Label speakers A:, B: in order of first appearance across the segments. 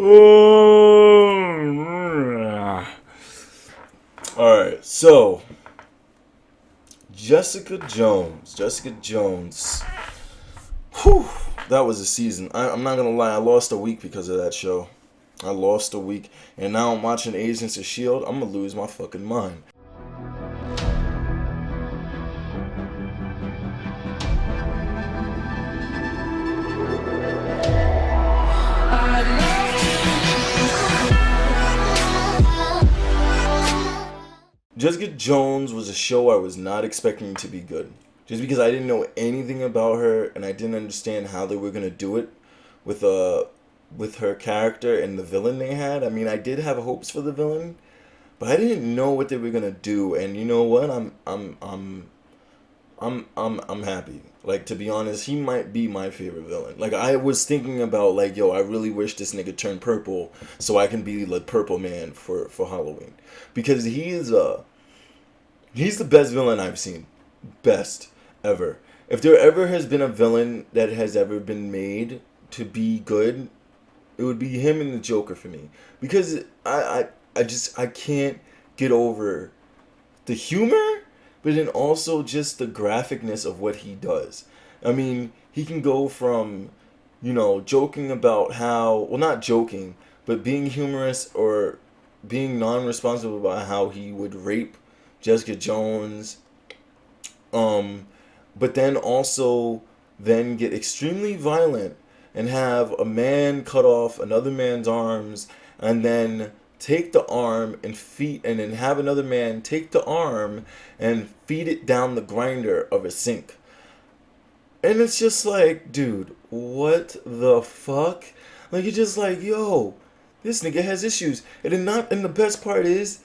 A: Alright, so Jessica Jones. Jessica Jones. Whew, that was a season. I'm not gonna lie, I lost a week because of that show. I lost a week, and now I'm watching Agents of S.H.I.E.L.D. I'm gonna lose my fucking mind. Jessica Jones was a show I was not expecting to be good. Just because I didn't know anything about her and I didn't understand how they were gonna do it with with her character and the villain they had. I mean, I did have hopes for the villain, but I didn't know what they were gonna do. And you know what? I'm happy. Like, to be honest, he might be my favorite villain. Like, I was thinking about, like, yo, I really wish this nigga turned purple so I can be like Purple Man for Halloween, because he's the best villain I've seen, best ever. If there ever has been a villain that has ever been made to be good, it would be him and the Joker for me, because I can't get over the humor, but then also just the graphicness of what he does. I mean, he can go from, joking about how, well, not joking, but being humorous or being non-responsive about how he would rape Jessica Jones, but then also then get extremely violent and have a man cut off another man's arms, and then take the arm and feed, and then have another man take the arm and feed it down the grinder of a sink. And it's just like, dude, what the fuck? Like, you're just like, yo, this nigga has issues. And the best part is,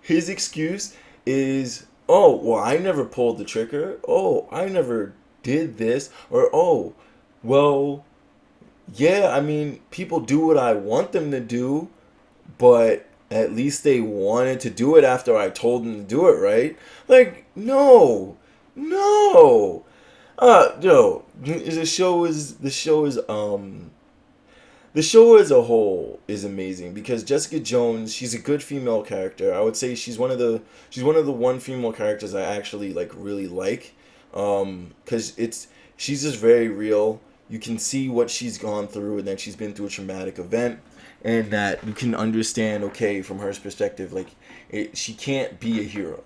A: his excuse is, oh, well, I never pulled the trigger. Oh, I never did this. Or, oh, well, yeah, I mean, people do what I want them to do, but at least they wanted to do it after I told them to do it, right? Like, no, no. Yo, the show as a whole is amazing because Jessica Jones, she's a good female character. I would say she's one of the one female characters I actually like really like, cuz she's just very real. You can see what she's gone through, and that she's been through a traumatic event, and that you can understand, okay, from her perspective, like, she can't be a hero.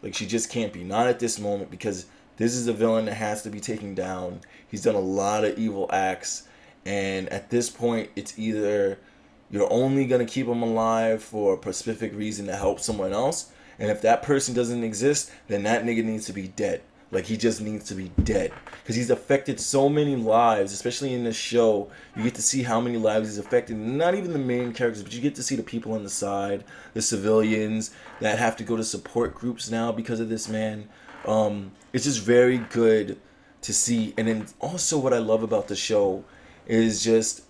A: Like, she just can't be, not at this moment, because this is a villain that has to be taken down. He's done a lot of evil acts, and at this point, it's either you're only going to keep him alive for a specific reason to help someone else, and if that person doesn't exist, then that nigga needs to be dead. Like, he just needs to be dead. Because he's affected so many lives, especially in this show. You get to see how many lives he's affected. Not even the main characters, but you get to see the people on the side, the civilians that have to go to support groups now because of this man. It's just very good to see. And then also what I love about the show is just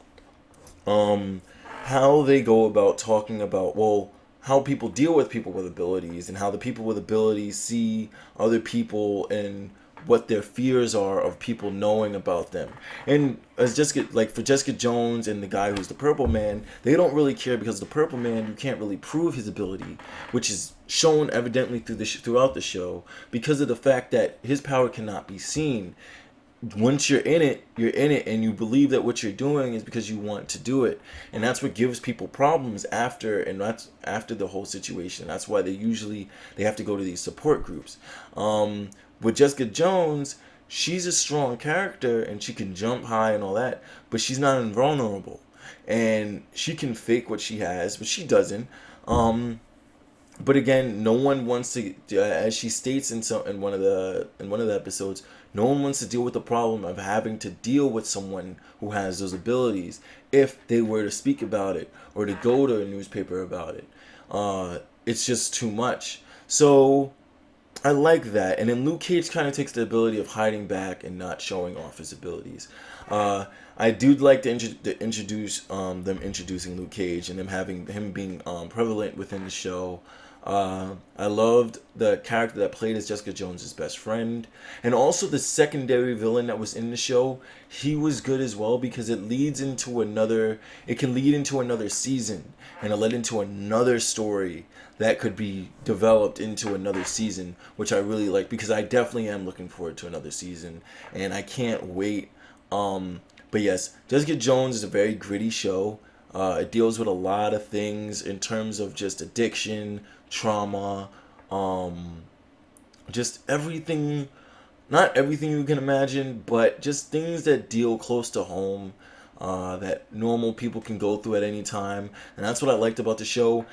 A: how they go about talking about, well, how people deal with people with abilities, and how the people with abilities see other people and what their fears are of people knowing about them. And as Jessica, like for Jessica Jones and the guy who's the Purple Man, they don't really care, because the Purple Man, you can't really prove his ability, which is shown evidently throughout the show, because of the fact that his power cannot be seen. Once you're in it, and you believe that what you're doing is because you want to do it, and that's what gives people problems after, and that's after the whole situation. That's why they have to go to these support groups. With Jessica Jones, she's a strong character and she can jump high and all that, but she's not invulnerable, and she can fake what she has, but she doesn't. But again, no one wants to, as she states in one of the episodes, no one wants to deal with the problem of having to deal with someone who has those abilities if they were to speak about it or to go to a newspaper about it. It's just too much. So I like that. And then Luke Cage kind of takes the ability of hiding back and not showing off his abilities. I do like to introduce them introducing Luke Cage, and them having him being prevalent within the show. I loved the character that played as Jessica Jones's best friend, and also the secondary villain that was in the show. He was good as well because it leads into another. It can lead into another season, and it led into another story that could be developed into another season, which I really like because I definitely am looking forward to another season, and I can't wait. But yes, Jessica Jones is a very gritty show. It deals with a lot of things in terms of just addiction, trauma, um, just everything. Not everything you can imagine, but just things that deal close to home, that normal people can go through at any time. And that's what I liked about the show.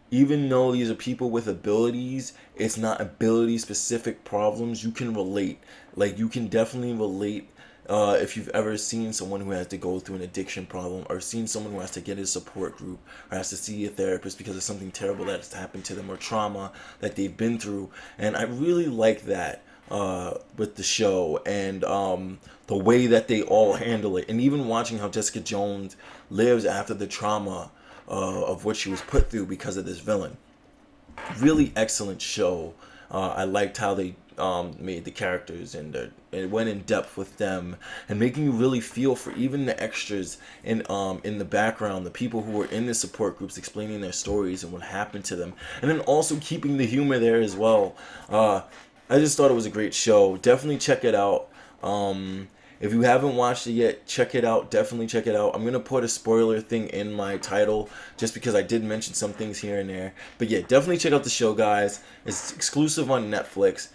A: Even though these are people with abilities, it's not ability specific problems. You can relate. Like, you can definitely relate if you've ever seen someone who has to go through an addiction problem, or seen someone who has to get a support group, or has to see a therapist because of something terrible that's happened to them, or trauma that they've been through. And I really like that with the show, and the way that they all handle it. And even watching how Jessica Jones lives after the trauma of what she was put through because of this villain. Really excellent show. I liked how they made the characters, and it went in depth with them, and making you really feel for even the extras in the background, the people who were in the support groups, explaining their stories and what happened to them, and then also keeping the humor there as well. I just thought it was a great show. Definitely check it out. If you haven't watched it yet, check it out. Definitely check it out. I'm going to put a spoiler thing in my title just because I did mention some things here and there. But yeah, definitely check out the show, guys. It's exclusive on Netflix.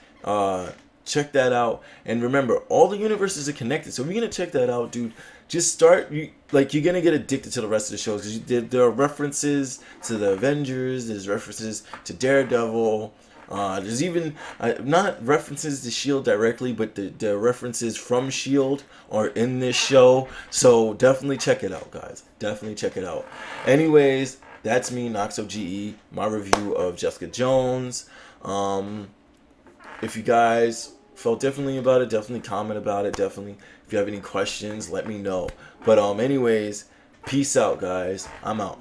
A: Check that out. And remember, all the universes are connected. So if you're going to check that out, dude, just start. You're going to get addicted to the rest of the shows, because there are references to the Avengers. There's references to Daredevil. There's even not references to Shield directly, but the references from Shield are in this show. So definitely check it out, guys. Definitely check it out. Anyways, that's me, Noxo GE. My review of Jessica Jones. If you guys felt differently about it, definitely comment about it. Definitely, if you have any questions, let me know. But anyways, peace out, guys. I'm out.